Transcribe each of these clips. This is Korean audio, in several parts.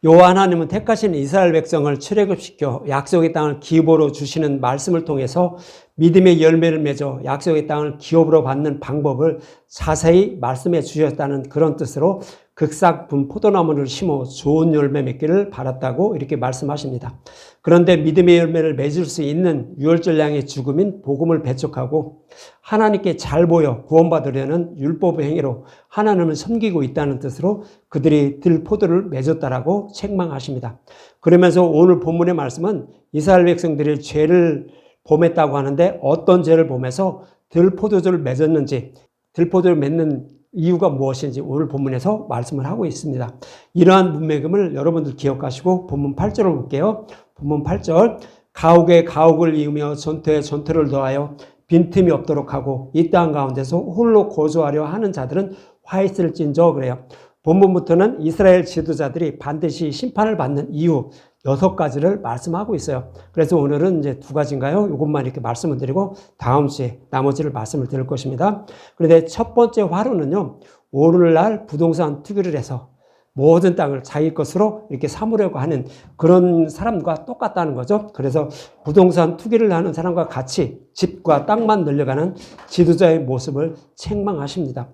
여호와 하나님은 택하신 이스라엘 백성을 출애굽시켜 약속의 땅을 기업으로 주시는 말씀을 통해서 믿음의 열매를 맺어 약속의 땅을 기업으로 받는 방법을 자세히 말씀해 주셨다는 그런 뜻으로 극삭분 포도나무를 심어 좋은 열매 맺기를 바랐다고 이렇게 말씀하십니다. 그런데 믿음의 열매를 맺을 수 있는 유월절 양의 죽음인 복음을 배척하고 하나님께 잘 보여 구원받으려는 율법의 행위로 하나님을 섬기고 있다는 뜻으로 그들이 들포도를 맺었다라고 책망하십니다. 그러면서 오늘 본문의 말씀은 이스라엘 백성들이 죄를 범했다고 하는데 어떤 죄를 범해서 들포도주를 맺었는지, 들포도를 맺는 이유가 무엇인지 오늘 본문에서 말씀을 하고 있습니다. 이러한 문맥음을 여러분들 기억하시고 본문 8절을 볼게요. 본문 8절, 가옥에 가옥을 이으며 전투에 전투를 더하여 빈틈이 없도록 하고 이 땅 가운데서 홀로 거주하려 하는 자들은 화 있을진저. 그래요. 본문부터는 이스라엘 지도자들이 반드시 심판을 받는 이유 6가지를 말씀하고 있어요. 그래서 오늘은 이제 2가지인가요? 이것만 이렇게 말씀을 드리고 다음 주에 나머지를 말씀을 드릴 것입니다. 그런데 첫 번째 화로는요, 오늘날 부동산 투기를 해서 모든 땅을 자기 것으로 이렇게 삼으려고 하는 그런 사람과 똑같다는 거죠. 그래서 부동산 투기를 하는 사람과 같이 집과 땅만 늘려가는 지도자의 모습을 책망하십니다.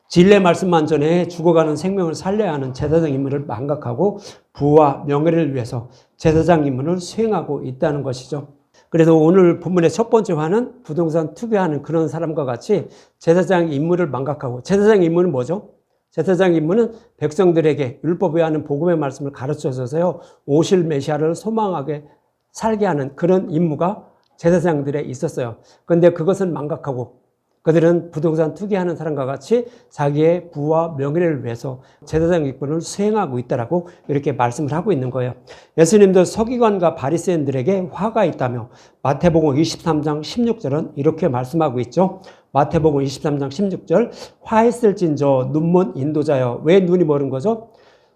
진리의 말씀만 전해 죽어가는 생명을 살려야 하는 제사장 임무를 망각하고 부와 명예를 위해서 제사장 임무를 수행하고 있다는 것이죠. 그래서 오늘 본문의 첫 번째 화는 부동산 투기하는 그런 사람과 같이 제사장 임무를 망각하고, 제사장 임무는 뭐죠? 제사장 임무는 백성들에게 율법에 하는 복음의 말씀을 가르쳐줘서요, 오실 메시아를 소망하게 살게 하는 그런 임무가 제사장들에 있었어요. 그런데 그것은 망각하고 그들은 부동산 투기하는 사람과 같이 자기의 부와 명예를 위해서 제사장 직분을 수행하고 있다라고 이렇게 말씀을 하고 있는 거예요. 예수님도 서기관과 바리새인들에게 화가 있다며 마태복음 23장 16절은 이렇게 말씀하고 있죠. 마태복음 23장 16절, 화했을진저 눈먼 인도자여. 왜 눈이 멀은 거죠?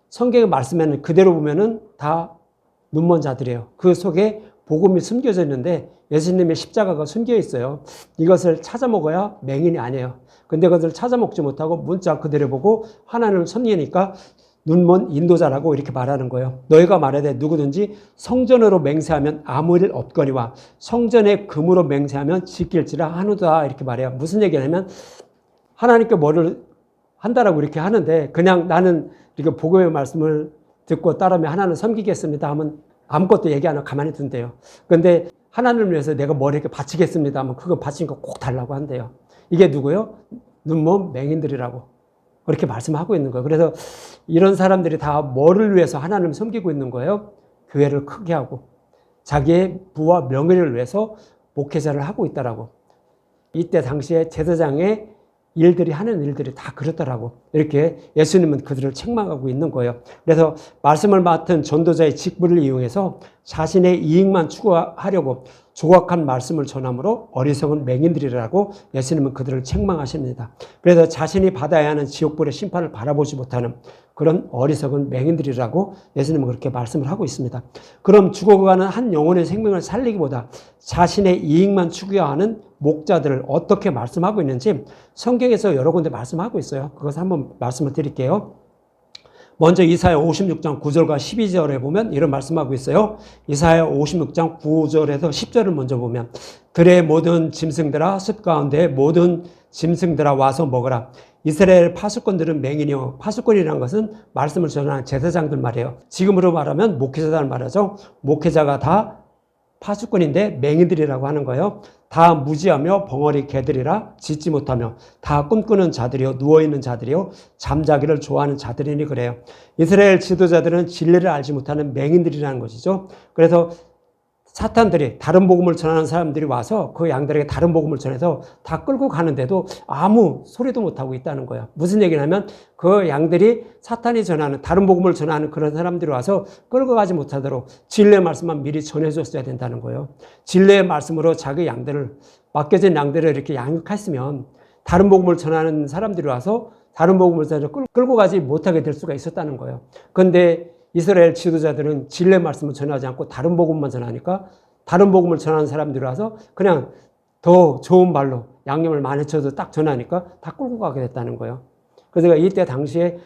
성경의 말씀에는 그대로 보면은 다 눈먼 자들이에요. 그 속에 복음이 숨겨져 있는데 예수님의 십자가가 숨겨 있어요. 이것을 찾아 먹어야 맹인이 아니에요. 근데 그것을 찾아 먹지 못하고 문자 그대로 보고 하나님을 섬기니까 눈먼 인도자라고 이렇게 말하는 거예요. 너희가 말하되 누구든지 성전으로 맹세하면 아무 일 없거니와 성전의 금으로 맹세하면 지킬지라 하노다, 이렇게 말해요. 무슨 얘기냐면 하나님께 뭐를 한다라고 이렇게 하는데 그냥 나는 이렇게 복음의 말씀을 듣고 따르면 하나님을 섬기겠습니다 하면 아무것도 얘기 안 하고 가만히 둔대요. 그런데 하나님을 위해서 내가 뭘 이렇게 바치겠습니다 하면 그거 바친 거 꼭 달라고 한대요. 이게 누구요? 눈먼 맹인들이라고 그렇게 말씀하고 있는 거예요. 그래서 이런 사람들이 다 뭐를 위해서 하나님을 섬기고 있는 거예요? 교회를 크게 하고 자기의 부와 명예를 위해서 목회자를 하고 있다라고. 이때 당시에 제사장의 일들이 하는 일들이 다 그렇더라고. 이렇게 예수님은 그들을 책망하고 있는 거예요. 그래서 말씀을 맡은 전도자의 직분을 이용해서 자신의 이익만 추구하려고 조각한 말씀을 전함으로 어리석은 맹인들이라고 예수님은 그들을 책망하십니다. 그래서 자신이 받아야 하는 지옥불의 심판을 바라보지 못하는 그런 어리석은 맹인들이라고 예수님은 그렇게 말씀을 하고 있습니다. 그럼 죽어가는 한 영혼의 생명을 살리기보다 자신의 이익만 추구하는 목자들을 어떻게 말씀하고 있는지 성경에서 여러 군데 말씀하고 있어요. 그것을 한번 말씀을 드릴게요. 먼저 이사야 56장 9절과 12절에 보면 이런 말씀하고 있어요. 이사야 56장 9절에서 10절을 먼저 보면 들의 모든 짐승들아 숲 가운데 모든 짐승들아 와서 먹어라. 이스라엘 파수꾼들은 맹인이요. 파수꾼이라는 것은 말씀을 전하는 제사장들 말이에요. 지금으로 말하면 목회자들 말하죠. 목회자가 다 파수꾼인데 맹인들이라고 하는 거예요. 다 무지하며 벙어리 개들이라 짖지 못하며 다 꿈꾸는 자들이요 누워있는 자들이요 잠자기를 좋아하는 자들이니 그래요. 이스라엘 지도자들은 진리를 알지 못하는 맹인들이라는 것이죠. 그래서 사탄들이 다른 복음을 전하는 사람들이 와서 그 양들에게 다른 복음을 전해서 다 끌고 가는데도 아무 소리도 못하고 있다는 거예요. 무슨 얘기냐면 그 양들이 사탄이 전하는 다른 복음을 전하는 그런 사람들이 와서 끌고 가지 못하도록 진리의 말씀만 미리 전해줬어야 된다는 거예요. 진리의 말씀으로 자기 양들을, 맡겨진 양들을 이렇게 양육했으면 다른 복음을 전하는 사람들이 와서 다른 복음을 전해서 끌고 가지 못하게 될 수가 있었다는 거예요. 그런데 이스라엘 지도자들은 진리의 말씀을 전하지 않고 다른 복음만 전하니까 다른 복음을 전하는 사람들이 와서 그냥 더 좋은 말로 양념을 많이 쳐서 딱 전하니까 다 끌고 가게 됐다는 거예요. 그래서 이때 당시에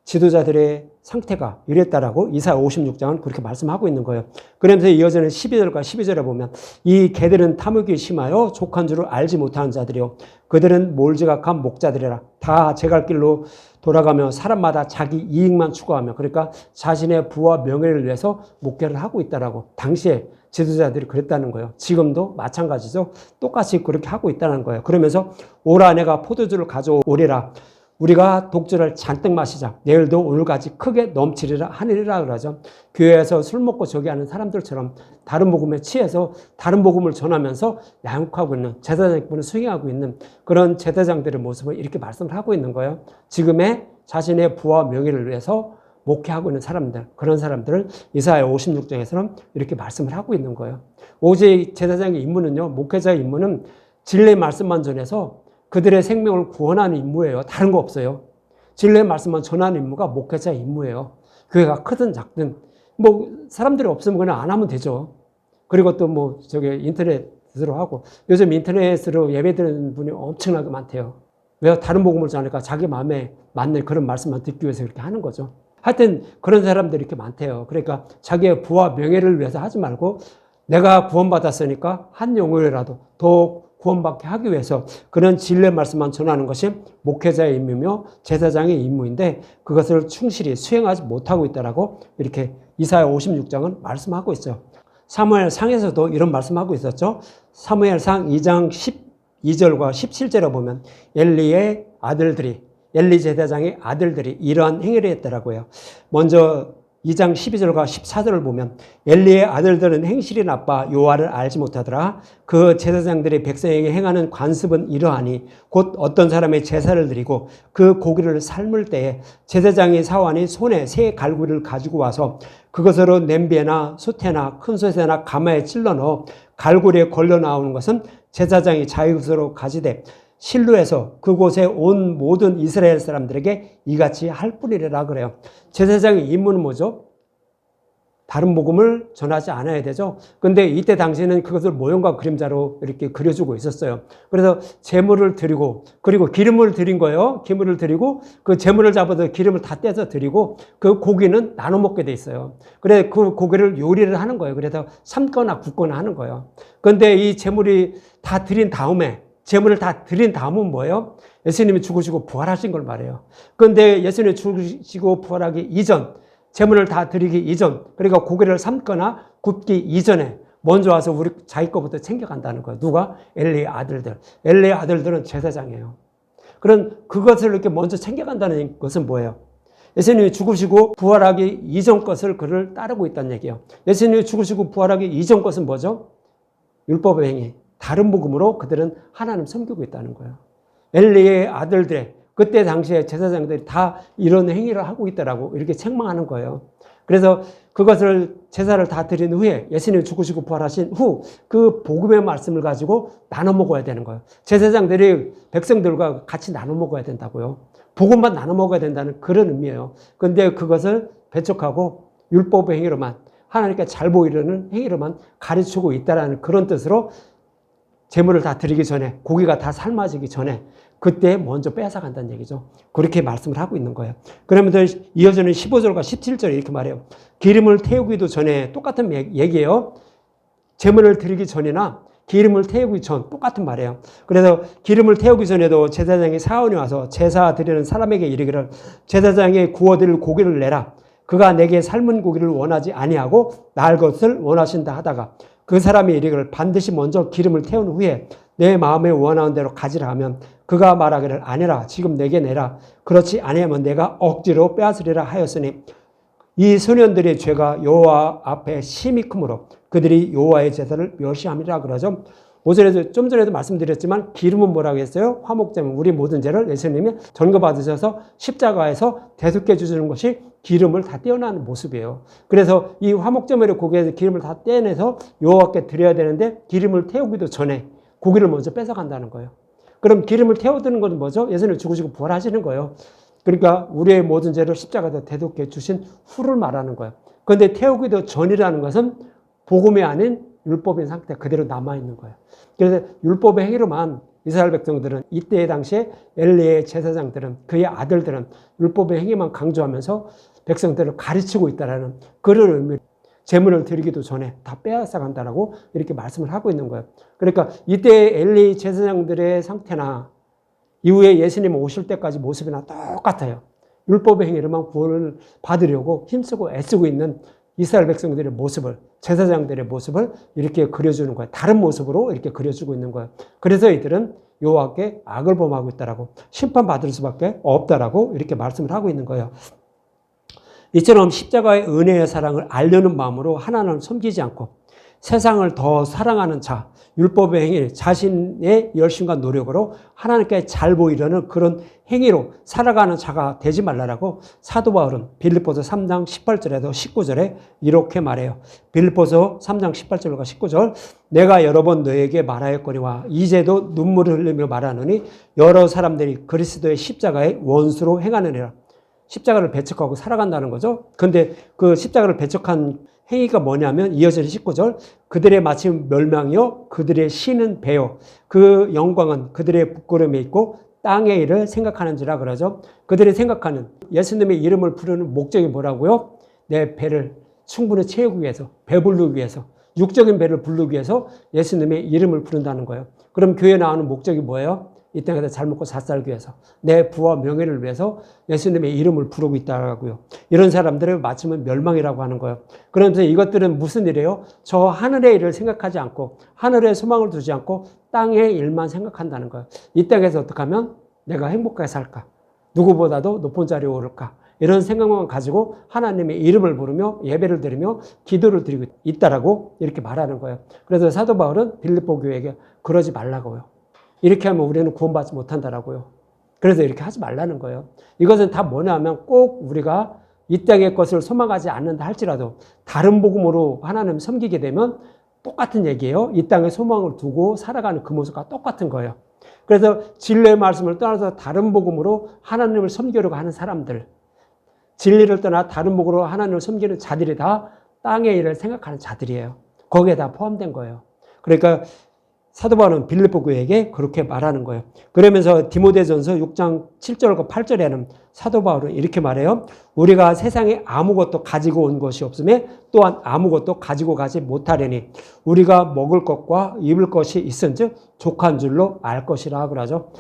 지도자들의 상태가 이랬다라고 이사야 56장은 그렇게 말씀하고 있는 거예요. 그러면서 이어지는 12절과 12절에 보면 이 개들은 탐욕이 심하여 족한 줄을 알지 못하는 자들이요 그들은 몰지각한 목자들이라. 다 제 갈 길로 돌아가며 사람마다 자기 이익만 추구하며, 그러니까 자신의 부와 명예를 위해서 목회를 하고 있다라고 당시에 지도자들이 그랬다는 거예요. 지금도 마찬가지죠. 똑같이 그렇게 하고 있다는 거예요. 그러면서 오라 내가 포도주를 가져오리라. 우리가 독주를 잔뜩 마시자. 내일도 오늘같이 크게 넘치리라 하느니라 그러죠. 교회에서 술 먹고 저기 하는 사람들처럼 다른 복음에 취해서 다른 복음을 전하면서 양육하고 있는, 제사장권을 수행하고 있는 그런 제사장들의 모습을 이렇게 말씀을 하고 있는 거예요. 지금의 자신의 부와 명예를 위해서 목회하고 있는 사람들, 그런 사람들을 이사야 56장에서는 이렇게 말씀을 하고 있는 거예요. 오직 제사장의 임무는요, 목회자의 임무는 진리의 말씀만 전해서 그들의 생명을 구원하는 임무예요. 다른 거 없어요. 진리의 말씀만 전하는 임무가 목회자의 임무예요. 교회가 크든 작든 뭐 사람들이 없으면 그냥 안 하면 되죠. 그리고 또 뭐 저기 인터넷으로 하고, 요즘 인터넷으로 예배드리는 분이 엄청나게 많대요. 왜? 다른 복음을 전하니까 자기 마음에 맞는 그런 말씀만 듣기 위해서 그렇게 하는 거죠. 하여튼 그런 사람들이 이렇게 많대요. 그러니까 자기의 부와 명예를 위해서 하지 말고 내가 구원받았으니까 한 영혼이라도 더 구원받게 하기 위해서 그런 진리의 말씀만 전하는 것이 목회자의 임무며 제사장의 임무인데 그것을 충실히 수행하지 못하고 있다라고 이렇게 이사야 56장은 말씀하고 있어요. 사무엘상에서도 이런 말씀하고 있었죠. 사무엘상 2장 12절과 17절에 보면 엘리의 아들들이, 엘리 제사장의 아들들이 이러한 행위를 했더라고요. 먼저 2장 12절과 14절을 보면 엘리의 아들들은 행실이 나빠 여호와를 알지 못하더라. 그 제사장들이 백성에게 행하는 관습은 이러하니 곧 어떤 사람의 제사를 드리고 그 고기를 삶을 때에 제사장이 사환이 손에 새 갈고리를 가지고 와서 그것으로 냄비에나 솥에나 큰 솥에나 가마에 찔러 넣어 갈고리에 걸러 나오는 것은 제사장이 자유스로 가지되 실로에서 그곳에 온 모든 이스라엘 사람들에게 이같이 할 뿐이라 그래요. 제사장의 임무는 뭐죠? 다른 복음을 전하지 않아야 되죠. 근데 이때 당시에는 그것을 모형과 그림자로 이렇게 그려주고 있었어요. 그래서 제물을 드리고, 그리고 기름을 드린 거예요. 기름을 드리고 그 제물을 잡아서 기름을 다 떼서 드리고 그 고기는 나눠 먹게 돼 있어요. 그래 그 고기를 요리를 하는 거예요. 그래서 삶거나 굽거나 하는 거예요. 근데 이 제물이 다 드린 다음에, 제물을 다 드린 다음은 뭐예요? 예수님이 죽으시고 부활하신 걸 말해요. 그런데 예수님이 죽으시고 부활하기 이전, 제물을 다 드리기 이전, 그러니까 고기를 삶거나 굽기 이전에 먼저 와서 우리 자기 거부터 챙겨간다는 거예요. 누가? 엘리의 아들들. 엘리의 아들들은 제사장이에요. 그런 그것을 이렇게 먼저 챙겨간다는 것은 뭐예요? 예수님이 죽으시고 부활하기 이전 것을 그를 따르고 있다는 얘기예요. 예수님이 죽으시고 부활하기 이전 것은 뭐죠? 율법의 행위. 다른 복음으로 그들은 하나님 섬기고 있다는 거예요. 엘리의 아들들의 그때 당시에 제사장들이 다 이런 행위를 하고 있더라고 이렇게 책망하는 거예요. 그래서 그것을 제사를 다 드린 후에 예수님이 죽으시고 부활하신 후 그 복음의 말씀을 가지고 나눠 먹어야 되는 거예요. 제사장들이 백성들과 같이 나눠 먹어야 된다고요. 복음만 나눠 먹어야 된다는 그런 의미예요. 그런데 그것을 배척하고 율법의 행위로만, 하나님께 잘 보이려는 행위로만 가르치고 있다는 그런 뜻으로 제물을 다 드리기 전에, 고기가 다 삶아지기 전에 그때 먼저 뺏어간다는 얘기죠. 그렇게 말씀을 하고 있는 거예요. 그러면서 이어지는 15절과 17절에 이렇게 말해요. 기름을 태우기도 전에, 똑같은 얘기예요. 제물을 드리기 전이나 기름을 태우기 전 똑같은 말이에요. 그래서 기름을 태우기 전에도 제사장이 사원이 와서 제사 드리는 사람에게 이르기를 제사장이 구워드릴 고기를 내라. 그가 내게 삶은 고기를 원하지 아니하고 날 것을 원하신다 하다가 그 사람이 이르기를 반드시 먼저 기름을 태운 후에 내 마음에 원하는 대로 가지라 하면 그가 말하기를 아니라 지금 내게 내라. 그렇지 아니하면 내가 억지로 빼앗으리라 하였으니 이 소년들의 죄가 여호와 앞에 심히 크므로 그들이 여호와의 제사를 멸시함이라 그러죠. 5절에도 좀 전에도 말씀드렸지만 기름은 뭐라고 했어요? 화목제물, 우리 모든 죄를 예수님이 전거받으셔서 십자가에서 대속해 주시는 것이 기름을 다 떼어나는 모습이에요. 그래서 이 화목제물의 고기에서 기름을 다 떼어내서 여호와께 드려야 되는데 기름을 태우기도 전에 고기를 먼저 뺏어간다는 거예요. 그럼 기름을 태워드는 것은 뭐죠? 예수님 죽으시고 부활하시는 거예요. 그러니까 우리의 모든 죄를 십자가에서 대속해 주신 후를 말하는 거예요. 그런데 태우기도 전이라는 것은 복음이 아닌 율법인 상태 그대로 남아있는 거예요. 그래서 율법의 행위로만 이스라엘 백성들은 이때 당시에 엘리의 제사장들은 그의 아들들은 율법의 행위만 강조하면서 백성들을 가르치고 있다라는 그런 의미로 제물을 드리기도 전에 다 빼앗아 간다라고 이렇게 말씀을 하고 있는 거예요. 그러니까 이때 엘리 제사장들의 상태나 이후에 예수님 오실 때까지 모습이나 똑같아요. 율법의 행위로만 구원을 받으려고 힘쓰고 애쓰고 있는 이스라엘 백성들의 모습을, 제사장들의 모습을 이렇게 그려주는 거예요. 다른 모습으로 이렇게 그려주고 있는 거예요. 그래서 이들은 여호와께 악을 범하고 있다라고, 심판받을 수밖에 없다라고 이렇게 말씀을 하고 있는 거예요. 이처럼 십자가의 은혜의 사랑을 알려는 마음으로 하나님을 섬기지 않고 세상을 더 사랑하는 자, 율법의 행위, 자신의 열심과 노력으로 하나님께 잘 보이려는 그런 행위로 살아가는 자가 되지 말라라고 사도 바울은 빌립보서 3장 18절에도 19절에 이렇게 말해요. 빌립보서 3장 18절과 19절, 내가 여러 번 너에게 말하였거니와 이제도 눈물을 흘리며 말하노니 여러 사람들이 그리스도의 십자가의 원수로 행하느니라. 십자가를 배척하고 살아간다는 거죠. 근데 그 십자가를 배척한 행위가 뭐냐면 이어지는 19절, 그들의 마침 멸망이요 그들의 신은 배요 그 영광은 그들의 부끄러움에 있고 땅의 일을 생각하는지라 그러죠. 그들이 생각하는 예수님의 이름을 부르는 목적이 뭐라고요? 내 배를 충분히 채우기 위해서, 배부르기 위해서, 육적인 배를 부르기 위해서 예수님의 이름을 부른다는 거예요. 그럼 교회 나오는 목적이 뭐예요? 이 땅에서 잘 먹고 잘 살기 위해서, 내 부와 명예를 위해서 예수님의 이름을 부르고 있다고요. 이런 사람들을 마치면 멸망이라고 하는 거예요. 그런데 이것들은 무슨 일이에요? 저 하늘의 일을 생각하지 않고 하늘에 소망을 두지 않고 땅의 일만 생각한다는 거예요. 이 땅에서 어떻게 하면 내가 행복하게 살까? 누구보다도 높은 자리에 오를까? 이런 생각만 가지고 하나님의 이름을 부르며 예배를 드리며 기도를 드리고 있다라고 이렇게 말하는 거예요. 그래서 사도 바울은 빌립보 교회에게 그러지 말라고요. 이렇게 하면 우리는 구원받지 못한다라고요. 그래서 이렇게 하지 말라는 거예요. 이것은 다 뭐냐면 꼭 우리가 이 땅의 것을 소망하지 않는다 할지라도 다른 복음으로 하나님을 섬기게 되면 똑같은 얘기예요. 이 땅에 소망을 두고 살아가는 그 모습과 똑같은 거예요. 그래서 진리의 말씀을 떠나서 다른 복음으로 하나님을 섬기려고 하는 사람들, 진리를 떠나 다른 복음으로 하나님을 섬기는 자들이 다 땅의 일을 생각하는 자들이에요. 거기에 다 포함된 거예요. 그러니까 사도 바울은 빌립보 교회에게 그렇게 말하는 거예요. 그러면서 디모데전서 6장 7절과 8절에는 사도 바울은 이렇게 말해요. 우리가 세상에 아무것도 가지고 온 것이 없음에 또한 아무것도 가지고 가지 못하려니 우리가 먹을 것과 입을 것이 있은즉 족한 줄로 알 것이라 그러죠.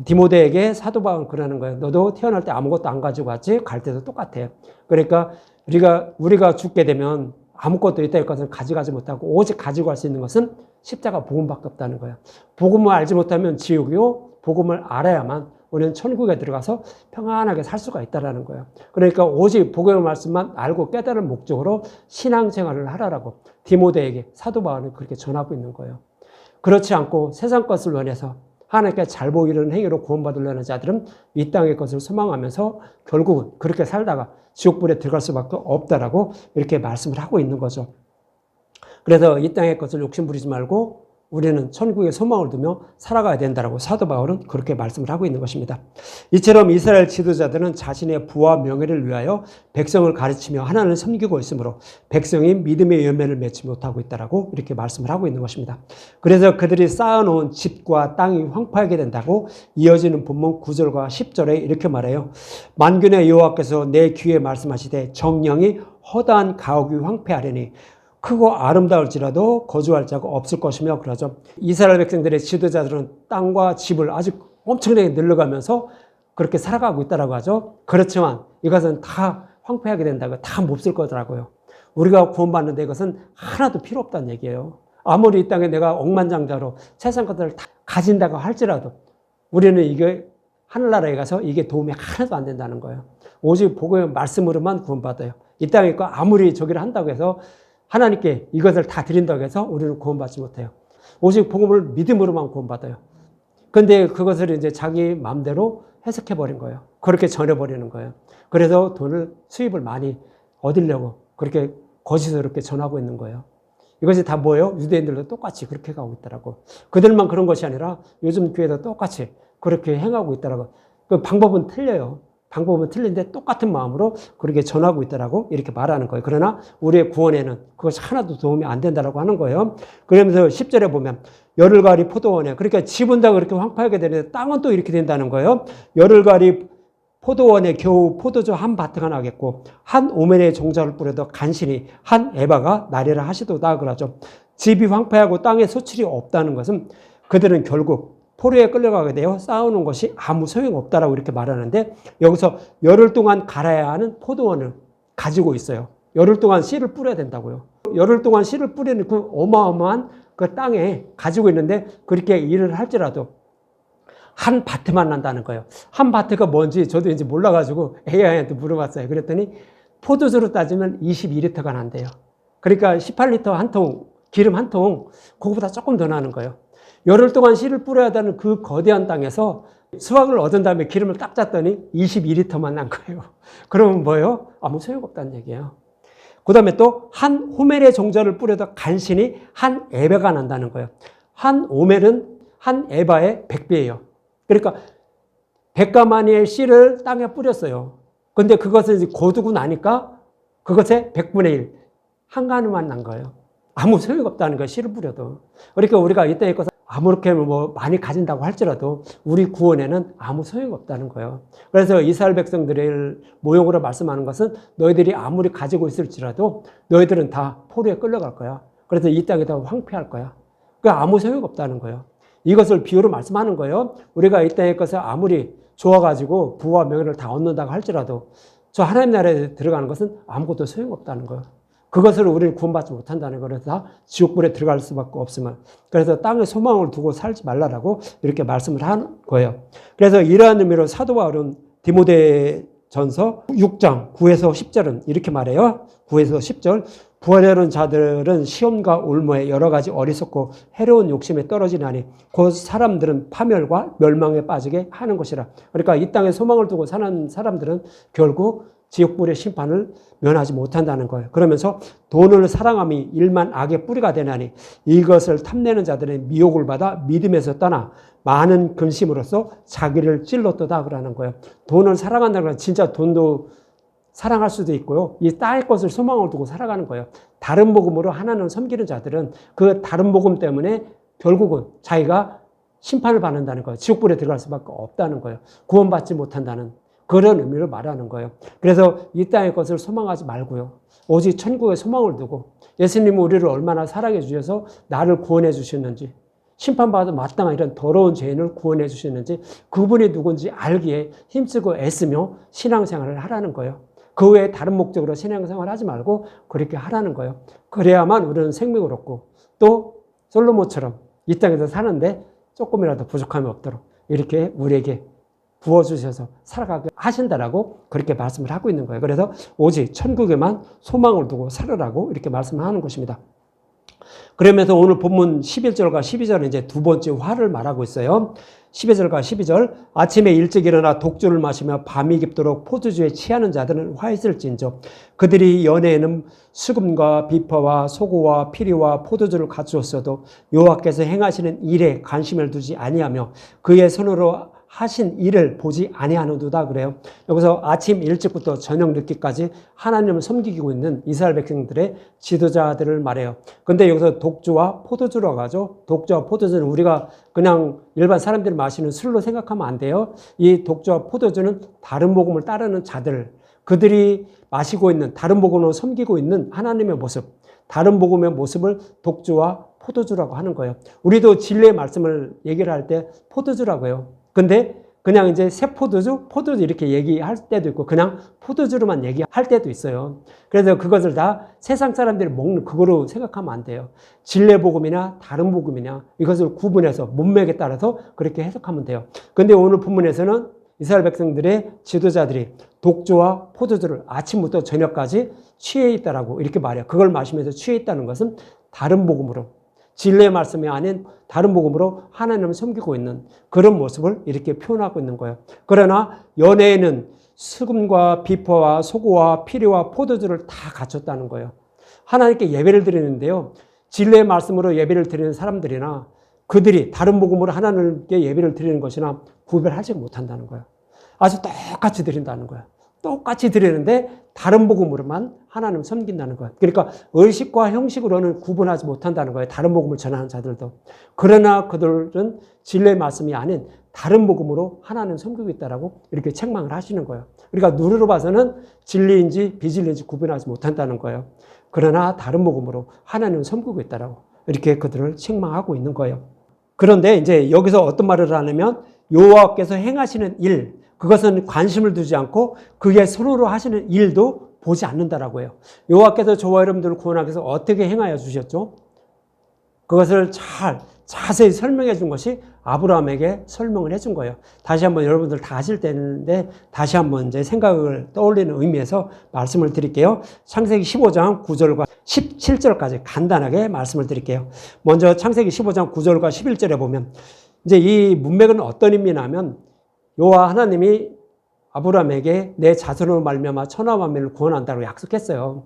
디모데에게 사도 바울은 그러는 거예요. 너도 태어날 때 아무것도 안 가지고 왔지? 갈 때도 똑같아요. 그러니까 우리가 죽게 되면 아무것도 있다 할 것은 가져가지 못하고 오직 가지고 갈 수 있는 것은 십자가 복음밖에 없다는 거예요. 복음을 알지 못하면 지옥이요. 복음을 알아야만 우리는 천국에 들어가서 평안하게 살 수가 있다는 거예요. 그러니까 오직 복음의 말씀만 알고 깨달은 목적으로 신앙생활을 하라라고 디모데에게 사도 바울은 그렇게 전하고 있는 거예요. 그렇지 않고 세상 것을 원해서 하나님께 잘 보이려는 행위로 구원받으려는 자들은 이 땅의 것을 소망하면서 결국은 그렇게 살다가 지옥불에 들어갈 수밖에 없다라고 이렇게 말씀을 하고 있는 거죠. 그래서 이 땅의 것을 욕심 부리지 말고 우리는 천국에 소망을 두며 살아가야 된다라고 사도 바울은 그렇게 말씀을 하고 있는 것입니다. 이처럼 이스라엘 지도자들은 자신의 부와 명예를 위하여 백성을 가르치며 하나님을 섬기고 있으므로 백성이 믿음의 열매를 맺지 못하고 있다라고 이렇게 말씀을 하고 있는 것입니다. 그래서 그들이 쌓아놓은 집과 땅이 황폐하게 된다고 이어지는 본문 9절과 10절에 이렇게 말해요. 만군의 여호와께서 내 귀에 말씀하시되 정령이 허다한 가옥이 황폐하려니 크고 아름다울지라도 거주할 자가 없을 것이며 그러죠. 이스라엘 백성들의 지도자들은 땅과 집을 아주 엄청나게 늘려가면서 그렇게 살아가고 있다고 하죠. 그렇지만 이것은 다 황폐하게 된다고, 다 몹쓸 거더라고요. 우리가 구원받는데 이것은 하나도 필요 없다는 얘기예요. 아무리 이 땅에 내가 억만장자로 세상 것들을 다 가진다고 할지라도 우리는 이게 하늘나라에 가서 이게 도움이 하나도 안 된다는 거예요. 오직 복음의 말씀으로만 구원받아요. 이 땅에 거 아무리 저기를 한다고 해서 하나님께 이것을 다 드린다고 해서 우리는 구원받지 못해요. 오직 복음을 믿음으로만 구원받아요. 그런데 그것을 이제 자기 마음대로 해석해버린 거예요. 그렇게 전해버리는 거예요. 그래서 수입을 많이 얻으려고 그렇게 거짓스럽게 전하고 있는 거예요. 이것이 다 뭐예요? 유대인들도 똑같이 그렇게 가고 있더라고. 그들만 그런 것이 아니라 요즘 교회도 똑같이 그렇게 행하고 있더라고. 그 방법은 틀려요. 방법은 틀린데 똑같은 마음으로 그렇게 전하고 있더라고 이렇게 말하는 거예요. 그러나 우리의 구원에는 그것이 하나도 도움이 안 된다라고 하는 거예요. 그러면서 10절에 보면 열을 가리 포도원에, 그러니까 지분 다 그렇게 황폐하게 되는데 땅은 또 이렇게 된다는 거예요. 열을 가리 포도원에 겨우 포도주 한 바트가 나겠고 한 오멜의 종자를 뿌려도 간신히 한 에바가 나리라 하시도다 그러죠. 집이 황폐하고 땅에 소출이 없다는 것은 그들은 결국 포로에 끌려가게 되어 싸우는 것이 아무 소용없다라고 이렇게 말하는데, 여기서 열흘 동안 갈아야 하는 포도원을 가지고 있어요. 열흘 동안 씨를 뿌려야 된다고요. 열흘 동안 씨를 뿌리는 그 어마어마한 그 땅에 가지고 있는데 그렇게 일을 할지라도 한 바트만 난다는 거예요. 한 바트가 뭔지 저도 이제 몰라가지고 AI한테 물어봤어요. 그랬더니 포도주로 따지면 22리터가 난대요. 그러니까 18리터 한 통, 기름 한 통, 그거보다 조금 더 나는 거예요. 열흘 동안 씨를 뿌려야 되는 그 거대한 땅에서 수확을 얻은 다음에 기름을 딱 짰더니 22리터만 난 거예요. 그러면 뭐예요? 아무 소용없다는 얘기예요. 그 다음에 또 한 호멜의 종자를 뿌려도 간신히 한 에바가 난다는 거예요. 한 오멜은 한 에바의 100배예요. 그러니까 100가마니의 씨를 땅에 뿌렸어요. 근데 그것을 이제 거두고 나니까 그것의 100분의 1, 한 가누만 난 거예요. 아무 소용없다는 거예요. 씨를 뿌려도. 그러니까 우리가 이 땅에 것을 아무렇게 뭐 많이 가진다고 할지라도 우리 구원에는 아무 소용없다는 거예요. 그래서 이스라엘 백성들을 모형으로 말씀하는 것은 너희들이 아무리 가지고 있을지라도 너희들은 다 포로에 끌려갈 거야. 그래서 이 땅이 다 황폐할 거야. 그러니까 아무 소용없다는 거예요. 이것을 비유로 말씀하는 거예요. 우리가 이 땅의 것을 아무리 좋아가지고 부와 명예를 다 얻는다고 할지라도 저 하나님 나라에 들어가는 것은 아무것도 소용없다는 거예요. 그것을 우리는 구원받지 못한다는 거예요. 그래서 다 지옥불에 들어갈 수밖에 없으면. 그래서 땅에 소망을 두고 살지 말라라고 이렇게 말씀을 하는 거예요. 그래서 이러한 의미로 사도 바울은 디모데전서 6장 9에서 10절은 이렇게 말해요. 9에서 10절. 부활하는 자들은 시험과 올무에 여러 가지 어리석고 해로운 욕심에 떨어지나니 그 사람들은 파멸과 멸망에 빠지게 하는 것이라. 그러니까 이 땅에 소망을 두고 사는 사람들은 결국 지옥불의 심판을 면하지 못한다는 거예요. 그러면서 돈을 사랑함이 일만 악의 뿌리가 되나니 이것을 탐내는 자들은 미혹을 받아 믿음에서 떠나 많은 근심으로써 자기를 찔렀도다 그러는 거예요. 돈을 사랑한다는 건 진짜 돈도 사랑할 수도 있고요. 이 땅의 것을 소망을 두고 살아가는 거예요. 다른 복음으로 하나님을 섬기는 자들은 그 다른 복음 때문에 결국은 자기가 심판을 받는다는 거예요. 지옥불에 들어갈 수밖에 없다는 거예요. 구원받지 못한다는 그런 의미로 말하는 거예요. 그래서 이 땅의 것을 소망하지 말고요. 오직 천국에 소망을 두고 예수님은 우리를 얼마나 사랑해 주셔서 나를 구원해 주셨는지, 심판받아 마땅한 이런 더러운 죄인을 구원해 주셨는지 그분이 누군지 알기에 힘쓰고 애쓰며 신앙생활을 하라는 거예요. 그 외에 다른 목적으로 신앙생활을 하지 말고 그렇게 하라는 거예요. 그래야만 우리는 생명을 얻고 또 솔로몬처럼 이 땅에서 사는데 조금이라도 부족함이 없도록 이렇게 우리에게 부어주셔서 살아가게 하신다라고 그렇게 말씀을 하고 있는 거예요. 그래서 오직 천국에만 소망을 두고 살으라고 이렇게 말씀을 하는 것입니다. 그러면서 오늘 본문 11절과 12절은 이제 두 번째 화를 말하고 있어요. 11절과 12절. 아침에 일찍 일어나 독주를 마시며 밤이 깊도록 포도주에 취하는 자들은 화 있을진저 그들이 연애에는 수금과 비퍼와 소고와 피리와 포도주를 갖추었어도 여호와께서 행하시는 일에 관심을 두지 아니하며 그의 손으로 하신 일을 보지 아니하는도다 그래요. 여기서 아침 일찍부터 저녁 늦게까지 하나님을 섬기고 있는 이스라엘 백성들의 지도자들을 말해요. 근데 여기서 독주와 포도주라고 하죠. 독주와 포도주는 우리가 그냥 일반 사람들이 마시는 술로 생각하면 안 돼요. 이 독주와 포도주는 다른 복음을 따르는 자들, 그들이 마시고 있는 다른 복음으로 섬기고 있는 하나님의 모습, 다른 복음의 모습을 독주와 포도주라고 하는 거예요. 우리도 진리의 말씀을 얘기를 할 때 포도주라고 해요. 근데 그냥 이제 새 포도주 이렇게 얘기할 때도 있고 그냥 포도주로만 얘기할 때도 있어요. 그래서 그것을 다 세상 사람들이 먹는 그거로 생각하면 안 돼요. 진리 복음이나 다른 복음이냐 이것을 구분해서 문맥에 따라서 그렇게 해석하면 돼요. 근데 오늘 본문에서는 이스라엘 백성들의 지도자들이 독주와 포도주를 아침부터 저녁까지 취해 있다라고 이렇게 말해요. 그걸 마시면서 취해 있다는 것은 다른 복음으로 진리의 말씀이 아닌 다른 복음으로 하나님을 섬기고 있는 그런 모습을 이렇게 표현하고 있는 거예요. 그러나 연애에는 수금과 비퍼와 소고와 피리와 포도주를 다 갖췄다는 거예요. 하나님께 예배를 드리는데요. 진리의 말씀으로 예배를 드리는 사람들이나 그들이 다른 복음으로 하나님께 예배를 드리는 것이나 구별하지 못한다는 거예요. 아주 똑같이 드린다는 거예요. 똑같이 드리는데 다른 복음으로만 하나님을 섬긴다는 거예요. 그러니까 의식과 형식으로는 구분하지 못한다는 거예요. 다른 복음을 전하는 자들도. 그러나 그들은 진리의 말씀이 아닌 다른 복음으로 하나님을 섬기고 있다라고 이렇게 책망을 하시는 거예요. 그러니까 눈으로 봐서는 진리인지 비진리인지 구분하지 못한다는 거예요. 그러나 다른 복음으로 하나님을 섬기고 있다라고 이렇게 그들을 책망하고 있는 거예요. 그런데 이제 여기서 어떤 말을 하냐면 여호와께서 행하시는 일, 그것은 관심을 두지 않고 그게 서로로 하시는 일도 보지 않는다라고 해요. 여호와께서 저와 여러분들을 구원하기 위해서 어떻게 행하여 주셨죠? 그것을 자세히 설명해 준 것이 아브라함에게 설명을 해준 거예요. 다시 한번 여러분들 다 아실 때인데 다시 한번 이제 생각을 떠올리는 의미에서 말씀을 드릴게요. 창세기 15장 9절과 17절까지 간단하게 말씀을 드릴게요. 먼저 창세기 15장 9절과 11절에 보면 이제 이 문맥은 어떤 의미냐면 여호와 하나님이 아브라함에게 내 자손으로 말미암아 천하 만민을 구원한다고 약속했어요.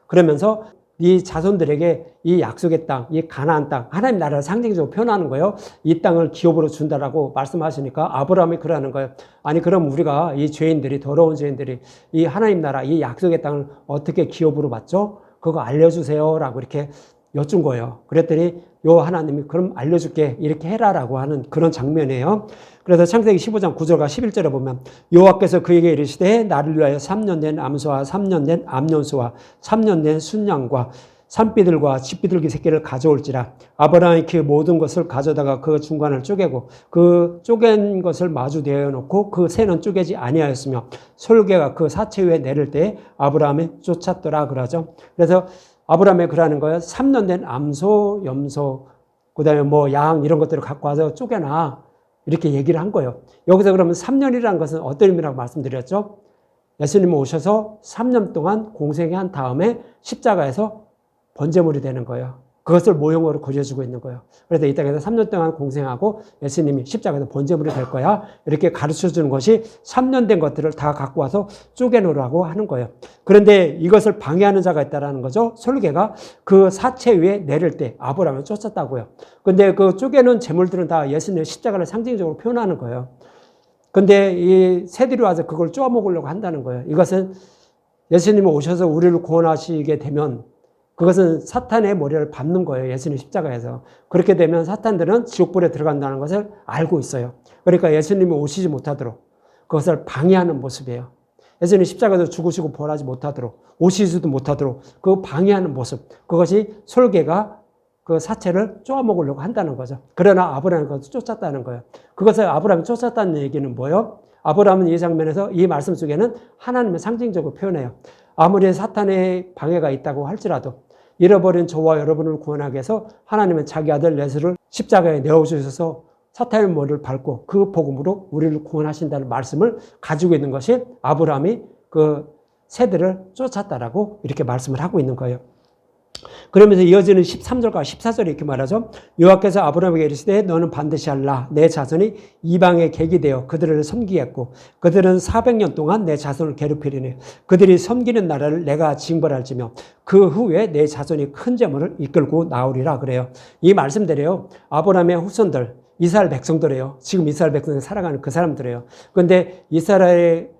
그러면서 이 자손들에게 이 약속의 땅, 이 가나안 땅, 하나님 나라를 상징적으로 표현하는 거예요. 이 땅을 기업으로 준다라고 말씀하시니까 아브라함이 그러는 거예요. 아니 그럼 우리가 이 죄인들이, 더러운 죄인들이 이 하나님 나라, 이 약속의 땅을 어떻게 기업으로 받죠? 그거 알려주세요 라고 이렇게 여쭌 거예요. 그랬더니 요 하나님이 그럼 알려줄게 이렇게 해라라고 하는 그런 장면이에요. 그래서 창세기 15장 9절과 11절에 보면 여호와께서 그에게 이르시되 나를 위하여 3년 된 암소와 3년 된 암년소와 3년 된 순양과 산비둘과 집비둘기 새끼를 가져올지라. 아브라함이 그 모든 것을 가져다가 그 중간을 쪼개고 그 쪼갠 것을 마주 대어 놓고 그 새는 쪼개지 아니하였으며 솔개가 그 사체 위에 내릴 때에 아브라함이 쫓았더라 그러죠. 그래서 아브라함이 그러는 거예요. 3년 된 암소, 염소, 그 다음에 뭐 양 이런 것들을 갖고 와서 쪼개놔. 이렇게 얘기를 한 거예요. 여기서 그러면 3년이라는 것은 어떤 의미라고 말씀드렸죠? 예수님이 오셔서 3년 동안 공생에 한 다음에 십자가에서 번제물이 되는 거예요. 그것을 모형으로 그려주고 있는 거예요. 그래서 이 땅에서 3년 동안 공생하고 예수님이 십자가에서 번제물이 될 거야. 이렇게 가르쳐 주는 것이 3년 된 것들을 다 갖고 와서 쪼개놓으라고 하는 거예요. 그런데 이것을 방해하는 자가 있다는 거죠. 솔개가 그 사체 위에 내릴 때 아브라함을 쫓았다고요. 근데 그 쪼개는 제물들은 다 예수님의 십자가를 상징적으로 표현하는 거예요. 근데 이 새들이 와서 그걸 쪼아먹으려고 한다는 거예요. 이것은 예수님이 오셔서 우리를 구원하시게 되면 그것은 사탄의 머리를 밟는 거예요. 예수님 십자가에서. 그렇게 되면 사탄들은 지옥불에 들어간다는 것을 알고 있어요. 그러니까 예수님이 오시지 못하도록 그것을 방해하는 모습이에요. 예수님 십자가에서 죽으시고 부활하지 못하도록 오시지도 못하도록 그 방해하는 모습. 그것이 솔개가 그 사체를 쪼아먹으려고 한다는 거죠. 그러나 아브라함이 그것을 쫓았다는 거예요. 그것을 아브라함이 쫓았다는 얘기는 뭐예요? 아브라함은 이 장면에서 이 말씀 속에는 하나님을 상징적으로 표현해요. 아무리 사탄의 방해가 있다고 할지라도 잃어버린 저와 여러분을 구원하기 위해서 하나님은 자기 아들 예수를 십자가에 내어주셔서 사탄의 머리를 밟고 그 복음으로 우리를 구원하신다는 말씀을 가지고 있는 것이 아브라함이 그 새들을 쫓았다라고 이렇게 말씀을 하고 있는 거예요. 그러면서 이어지는 13절과 14절에 이렇게 말하죠. 여호와께서 아브라함에게 이르시되 너는 반드시 알라. 내 자손이 이방의 객이 되어 그들을 섬기겠고 그들은 400년 동안 내 자손을 괴롭히리니 그들이 섬기는 나라를 내가 징벌할지며 그 후에 내 자손이 큰 재물을 이끌고 나오리라 그래요. 이 말씀대로요. 아브라함의 후손들 이스라엘 백성들이에요. 지금 이스라엘 백성들이 살아가는 그 사람들이에요. 그런데 이스라엘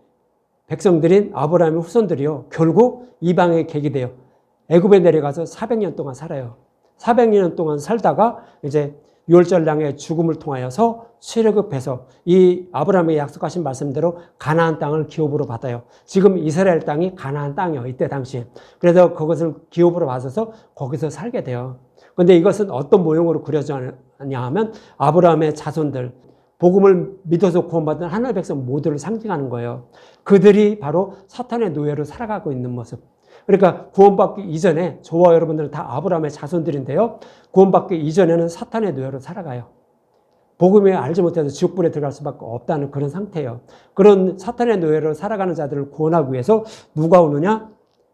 백성들인 아브라함의 후손들이요. 결국 이방의 객이 돼요. 애굽에 내려가서 400년 동안 살아요. 400년 동안 살다가 이제 유월절량의 죽음을 통하여서 출애굽해서 이 아브라함에게 약속하신 말씀대로 가나안 땅을 기업으로 받아요. 지금 이스라엘 땅이 가나안 땅이에요. 이때 당시에. 그래서 그것을 기업으로 받아서 거기서 살게 돼요. 그런데 이것은 어떤 모형으로 그려졌냐 하면 아브라함의 자손들, 복음을 믿어서 구원받은 하나님의 백성 모두를 상징하는 거예요. 그들이 바로 사탄의 노예로 살아가고 있는 모습. 그러니까 구원받기 이전에 저와 여러분들은 다 아브라함의 자손들인데요. 구원받기 이전에는 사탄의 노예로 살아가요. 복음을 알지 못해서 지옥불에 들어갈 수밖에 없다는 그런 상태예요. 그런 사탄의 노예로 살아가는 자들을 구원하기 위해서 누가 오느냐?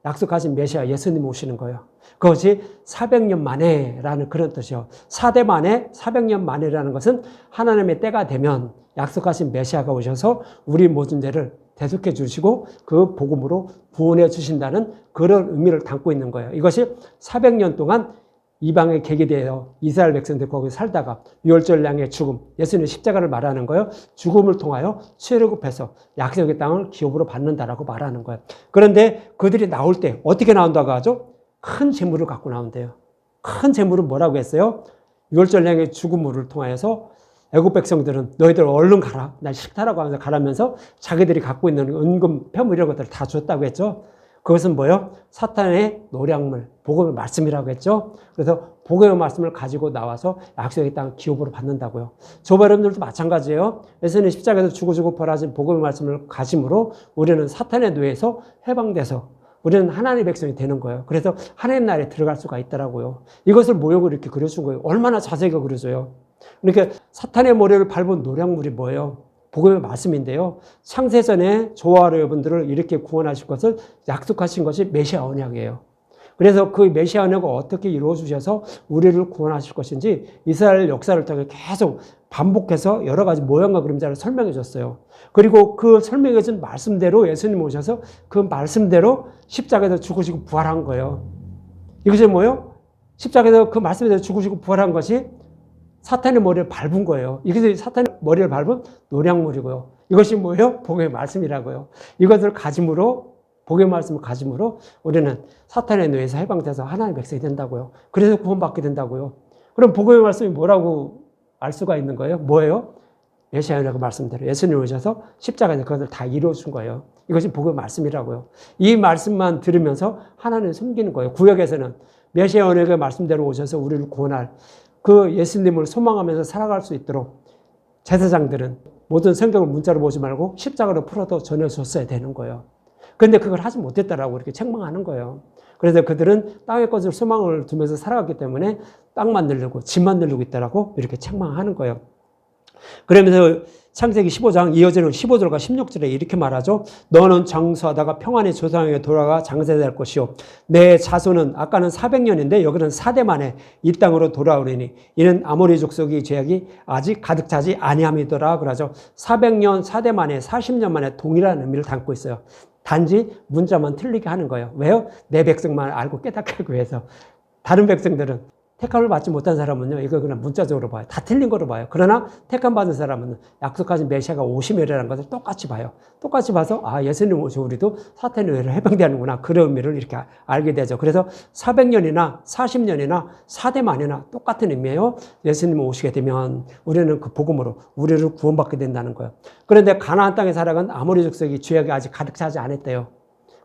약속하신 메시아 예수님 오시는 거예요. 그것이 400년 만에라는 그런 뜻이요. 4대 만에 400년 만에라는 것은 하나님의 때가 되면 약속하신 메시아가 오셔서 우리 모든 죄를 대속해 주시고 그 복음으로 구원해 주신다는 그런 의미를 담고 있는 거예요. 이것이 400년 동안 이방의 객이 되어 이스라엘 백성들 거기 살다가 유월절량의 죽음, 예수님의 십자가를 말하는 거예요. 죽음을 통하여 출애굽해서 약속의 땅을 기업으로 받는다라고 말하는 거예요. 그런데 그들이 나올 때 어떻게 나온다고 하죠? 큰 재물을 갖고 나온대요. 큰 재물은 뭐라고 했어요? 유월절량의 죽음을 통하여서 애국 백성들은 너희들 얼른 가라. 날 싫다라고 하면서 가라면서 자기들이 갖고 있는 은금, 폐물 이런 것들을 다 줬다고 했죠. 그것은 뭐예요? 사탄의 노량물, 복음의 말씀이라고 했죠. 그래서 복음의 말씀을 가지고 나와서 약속의 땅을 기업으로 받는다고요. 저와 여러분들도 마찬가지예요. 예수님 십자가에서 죽어주고 벌하신 복음의 말씀을 가짐으로 우리는 사탄의 노예에서 해방돼서 우리는 하나님의 백성이 되는 거예요. 그래서 하나님 나라에 들어갈 수가 있더라고요. 이것을 모욕을 이렇게 그려준 거예요. 얼마나 자세히 그려줘요. 그러니까 사탄의 머리를 밟은 노량물이 뭐예요? 복음의 말씀인데요. 창세전에 저와 여러분들을 이렇게 구원하실 것을 약속하신 것이 메시아 언약이에요. 그래서 그 메시아 언약을 어떻게 이루어 주셔서 우리를 구원하실 것인지 이스라엘 역사를 통해 계속 반복해서 여러 가지 모양과 그림자를 설명해 줬어요. 그리고 그 설명해 준 말씀대로 예수님 오셔서 그 말씀대로 십자가에서 죽으시고 부활한 거예요. 이것이 뭐예요? 십자가에서 그 말씀대로 죽으시고 부활한 것이 사탄의 머리를 밟은 거예요. 이것이 사탄의 머리를 밟은 노량물이고요. 이것이 뭐예요? 복음의 말씀이라고요. 이것을 가짐으로, 복음의 말씀을 가짐으로 우리는 사탄의 노예에서 해방돼서 하나님의 백성이 된다고요. 그래서 구원받게 된다고요. 그럼 복음의 말씀이 뭐라고 알 수가 있는 거예요? 뭐예요? 메시아 언약의 말씀대로 예수님 오셔서 십자가에서 그것을 다 이루어준 거예요. 이것이 복음의 말씀이라고요. 이 말씀만 들으면서 하나님을 섬기는 거예요. 구역에서는 메시아 언약의 말씀대로 오셔서 우리를 구원할 그 예수님을 소망하면서 살아갈 수 있도록 제사장들은 모든 성경을 문자로 보지 말고 십자가로 풀어도 전해줬어야 되는 거예요. 그런데 그걸 하지 못했다라고 이렇게 책망하는 거예요. 그래서 그들은 땅의 것을 소망을 두면서 살아갔기 때문에 땅만 늘리고 집만 늘리고 있다라고 이렇게 책망하는 거예요. 그러면서 창세기 15장 이어지는 15절과 16절에 이렇게 말하죠. 너는 장수하다가 평안히 조상에게 돌아가 장세될 것이요. 내 자손은 아까는 400년인데 여기는 4대 만에 이 땅으로 돌아오리니 이는 아모리 족속의 죄악이 아직 가득 차지 아니함이더라 그러죠. 400년 4대 만에 40년 만에 동일한 의미를 담고 있어요. 단지 문자만 틀리게 하는 거예요. 왜요? 내 백성만 알고 깨닫게 하기 위해서. 다른 백성들은 택함을 받지 못한 사람은요, 이거 그냥 문자적으로 봐요. 다 틀린 거로 봐요. 그러나 택함 받은 사람은 약속하신 메시아가 오심이라는 것을 똑같이 봐요. 똑같이 봐서, 아, 예수님 오시고 우리도 사탄의 노예로 해방되는구나. 그런 의미를 이렇게 알게 되죠. 그래서 400년이나 40년이나 4대만이나 똑같은 의미예요. 예수님 오시게 되면 우리는 그 복음으로 우리를 구원받게 된다는 거예요. 그런데 가나안 땅에 살아간 아모리 족속이 죄악이 아직 가득 차지 않았대요.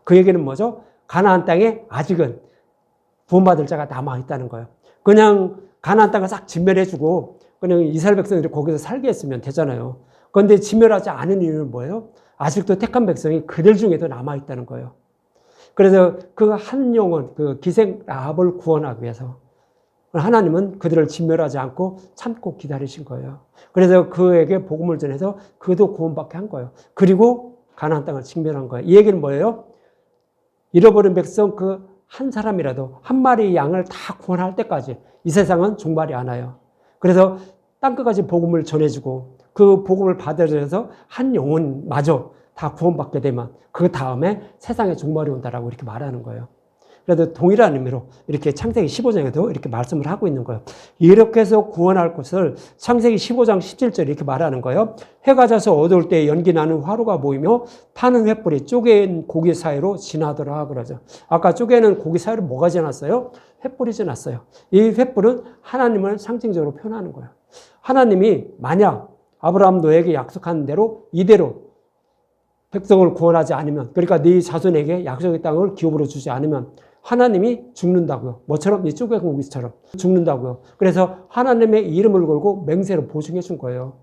그 얘기는 뭐죠? 가나안 땅에 아직은 구원받을 자가 남아있다는 거예요. 그냥 가나안 땅을 싹 진멸해주고 그냥 이스라엘 백성들이 거기서 살게 했으면 되잖아요. 그런데 진멸하지 않은 이유는 뭐예요? 아직도 택한 백성이 그들 중에도 남아있다는 거예요. 그래서 그 한 영혼, 그 기생 라합을 구원하기 위해서 하나님은 그들을 진멸하지 않고 참고 기다리신 거예요. 그래서 그에게 복음을 전해서 그도 구원받게 한 거예요. 그리고 가나안 땅을 직면한 거예요. 이 얘기는 뭐예요? 잃어버린 백성 그 한 사람이라도 한 마리 양을 다 구원할 때까지 이 세상은 종말이 안 와요. 그래서 땅끝까지 복음을 전해주고 그 복음을 받아들여서 한 영혼마저 다 구원받게 되면 그 다음에 세상의 종말이 온다라고 이렇게 말하는 거예요. 그래도 동일한 의미로 이렇게 창세기 15장에도 이렇게 말씀을 하고 있는 거예요. 이렇게 해서 구원할 것을 창세기 15장 17절에 이렇게 말하는 거예요. 해가 져서 어두울 때 연기 나는 화로가 보이며 타는 횃불이 쪼갠 고기 사이로 지나더라 그러죠. 아까 쪼개는 고기 사이로 뭐가 지났어요? 횃불이 지났어요. 이 횃불은 하나님을 상징적으로 표현하는 거예요. 하나님이 만약 아브라함 너에게 약속한 대로 이대로 백성을 구원하지 않으면, 그러니까 네 자손에게 약속의 땅을 기업으로 주지 않으면 하나님이 죽는다고요. 뭐처럼? 이 쪼개는 고기처럼 죽는다고요. 그래서 하나님의 이름을 걸고 맹세로 보증해 준 거예요.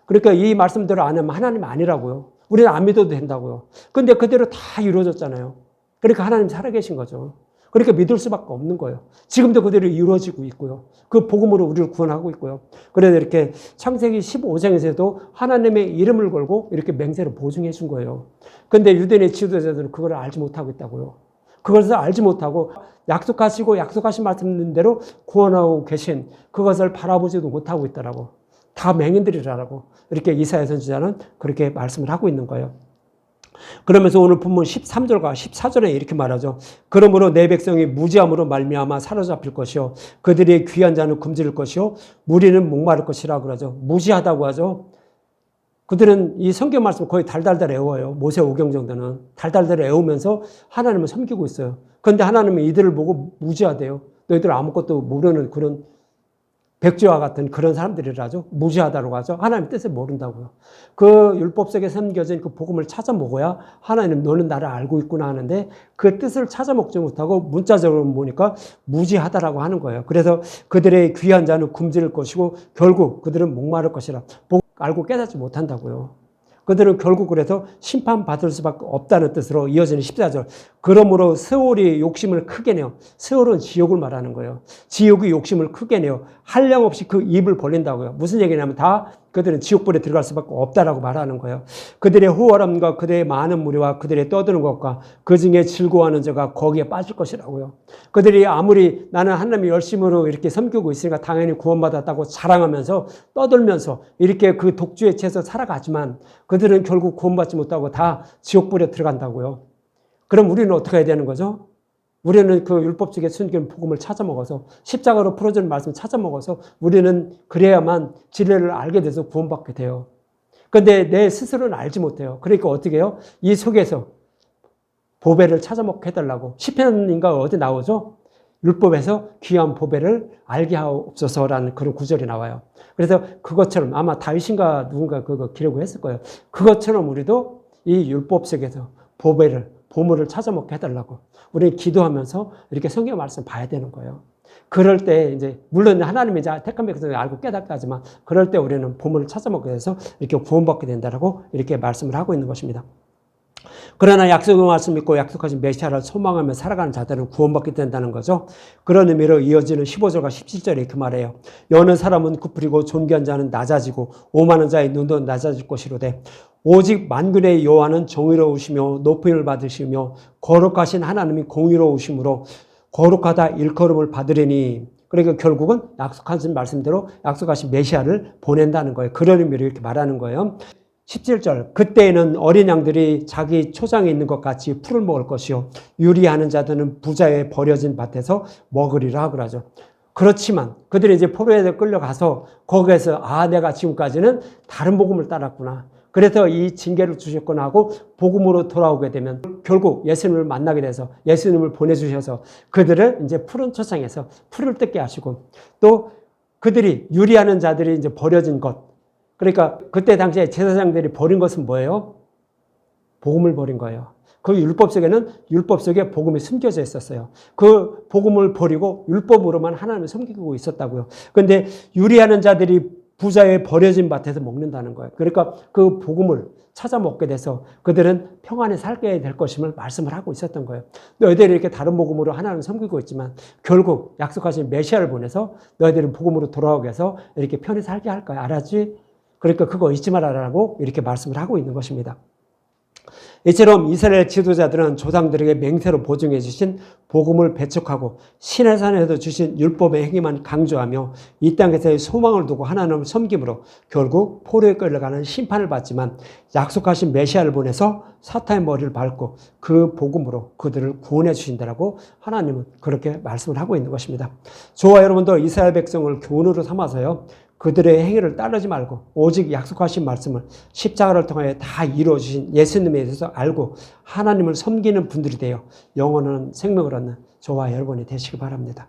그러니까 이 말씀대로 안 하면 하나님이 아니라고요. 우리는 안 믿어도 된다고요. 근데 그대로 다 이루어졌잖아요. 그러니까 하나님 살아계신 거죠. 그러니까 믿을 수밖에 없는 거예요. 지금도 그대로 이루어지고 있고요. 그 복음으로 우리를 구원하고 있고요. 그래서 이렇게 창세기 15장에서도 하나님의 이름을 걸고 이렇게 맹세를 보증해 준 거예요. 근데 유대인의 지도자들은 그걸 알지 못하고 있다고요. 그것을 알지 못하고 약속하시고 약속하신 말씀대로 구원하고 계신 그것을 바라보지도 못하고 있더라고. 다 맹인들이라고 이렇게 이사야 선지자는 그렇게 말씀을 하고 있는 거예요. 그러면서 오늘 본문 13절과 14절에 이렇게 말하죠. 그러므로 내 백성이 무지함으로 말미암아 사로잡힐 것이요 그들의 귀한 자는 굶주릴 것이요 무리는 목마를 것이라 그러죠. 무지하다고 하죠. 그들은 이 성경 말씀 거의 달달달 외워요. 모세 오경 정도는 달달달 외우면서 하나님을 섬기고 있어요. 그런데 하나님은 이들을 보고 무지하대요. 너희들 아무것도 모르는 그런 백지와 같은 그런 사람들이라죠. 무지하다고 하죠. 하나님 뜻을 모른다고요. 그 율법 속에 섬겨진 그 복음을 찾아 먹어야 하나님 너는 나를 알고 있구나 하는데 그 뜻을 찾아 먹지 못하고 문자적으로 보니까 무지하다라고 하는 거예요. 그래서 그들의 귀한 자는 굶주릴 것이고 결국 그들은 목마를 것이라. 알고 깨닫지 못한다고요. 그들은 결국 그래서 심판받을 수밖에 없다는 뜻으로 이어지는 14절. 그러므로 세월이 욕심을 크게 내요. 세월은 지옥을 말하는 거예요. 지옥이 욕심을 크게 내요. 한량없이 그 입을 벌린다고요. 무슨 얘기냐면 다 그들은 지옥불에 들어갈 수밖에 없다라고 말하는 거예요. 그들의 호월함과 그들의 많은 무리와 그들의 떠드는 것과 그 중에 즐거워하는 자가 거기에 빠질 것이라고요. 그들이 아무리 나는 하나님의 열심으로 이렇게 섬기고 있으니까 당연히 구원받았다고 자랑하면서 떠들면서 이렇게 그 독주에 채서 살아가지만 그들은 결국 구원받지 못하고 다 지옥불에 들어간다고요. 그럼 우리는 어떻게 해야 되는 거죠? 우리는 그 율법적인 순결 복음을 찾아 먹어서 십자가로 풀어주는 말씀 찾아 먹어서 우리는 그래야만 진리를 알게 돼서 구원받게 돼요. 그런데 내 스스로는 알지 못해요. 그러니까 어떻게 해요? 이 속에서 보배를 찾아 먹게 해달라고. 시편인가 어디 나오죠? 율법에서 귀한 보배를 알게 하옵소서라는 그런 구절이 나와요. 그래서 그것처럼 아마 다윗인가 누군가 그거 기록을 했을 거예요. 그것처럼 우리도 이 율법 속에서 보물을 찾아 먹게 해달라고. 우리는 기도하면서 이렇게 성경 말씀 봐야 되는 거예요. 그럴 때 이제 물론 하나님이 택한 백성을 알고 깨닫게 하지만 그럴 때 우리는 보물을 찾아 먹게 돼서 이렇게 구원받게 된다라고 이렇게 말씀을 하고 있는 것입니다. 그러나 약속의 말씀 믿고 약속하신 메시아를 소망하며 살아가는 자들은 구원받게 된다는 거죠. 그런 의미로 이어지는 15절과 17절에 이렇게 말해요. 여느 사람은 굽으리고 존귀한 자는 낮아지고 오만한 자의 눈도 낮아질 것이로되 오직 만군의 여호와는 정의로우시며 높임을 받으시며 거룩하신 하나님이 공의로우심으로 거룩하다 일컬음을 받으리니. 그러니까 결국은 약속하신 말씀대로 약속하신 메시아를 보낸다는 거예요. 그런 의미로 이렇게 말하는 거예요. 17절 그때에는 어린 양들이 자기 초장에 있는 것 같이 풀을 먹을 것이요 유리하는 자들은 부자의 버려진 밭에서 먹으리라 그러죠. 그렇지만 그들이 이제 포로에 끌려가서 거기에서 내가 지금까지는 다른 복음을 따랐구나. 그래서 이 징계를 주셨구나 하고 복음으로 돌아오게 되면 결국 예수님을 만나게 돼서 예수님을 보내주셔서 그들을 이제 푸른 초장에서 풀을 뜯게 하시고 또 그들이 유리하는 자들이 이제 버려진 것. 그러니까 그때 당시에 제사장들이 버린 것은 뭐예요? 복음을 버린 거예요. 그 율법 속에는 율법 속에 복음이 숨겨져 있었어요. 그 복음을 버리고 율법으로만 하나님을 섬기고 있었다고요. 그런데 유리하는 자들이 부자의 버려진 밭에서 먹는다는 거예요. 그러니까 그 복음을 찾아 먹게 돼서 그들은 평안에 살게 될 것임을 말씀을 하고 있었던 거예요. 너희들이 이렇게 다른 복음으로 하나님을 섬기고 있지만 결국 약속하신 메시아를 보내서 너희들은 복음으로 돌아오게 해서 이렇게 편히 살게 할 거야. 알았지? 그러니까 그거 잊지 말아라고 이렇게 말씀을 하고 있는 것입니다. 이처럼 이스라엘 지도자들은 조상들에게 맹세로 보증해 주신 복음을 배척하고 시내산에서 주신 율법의 행위만 강조하며 이 땅에서의 소망을 두고 하나님을 섬김으로 결국 포로에 끌려가는 심판을 받지만 약속하신 메시아를 보내서 사탄의 머리를 밟고 그 복음으로 그들을 구원해 주신다라고 하나님은 그렇게 말씀을 하고 있는 것입니다. 저와 여러분도 이스라엘 백성을 교훈으로 삼아서요. 그들의 행위를 따르지 말고 오직 약속하신 말씀을 십자가를 통하여 다 이루어주신 예수님에 대해서 알고 하나님을 섬기는 분들이 되어 영원한 생명을 얻는 저와 여러분이 되시기 바랍니다.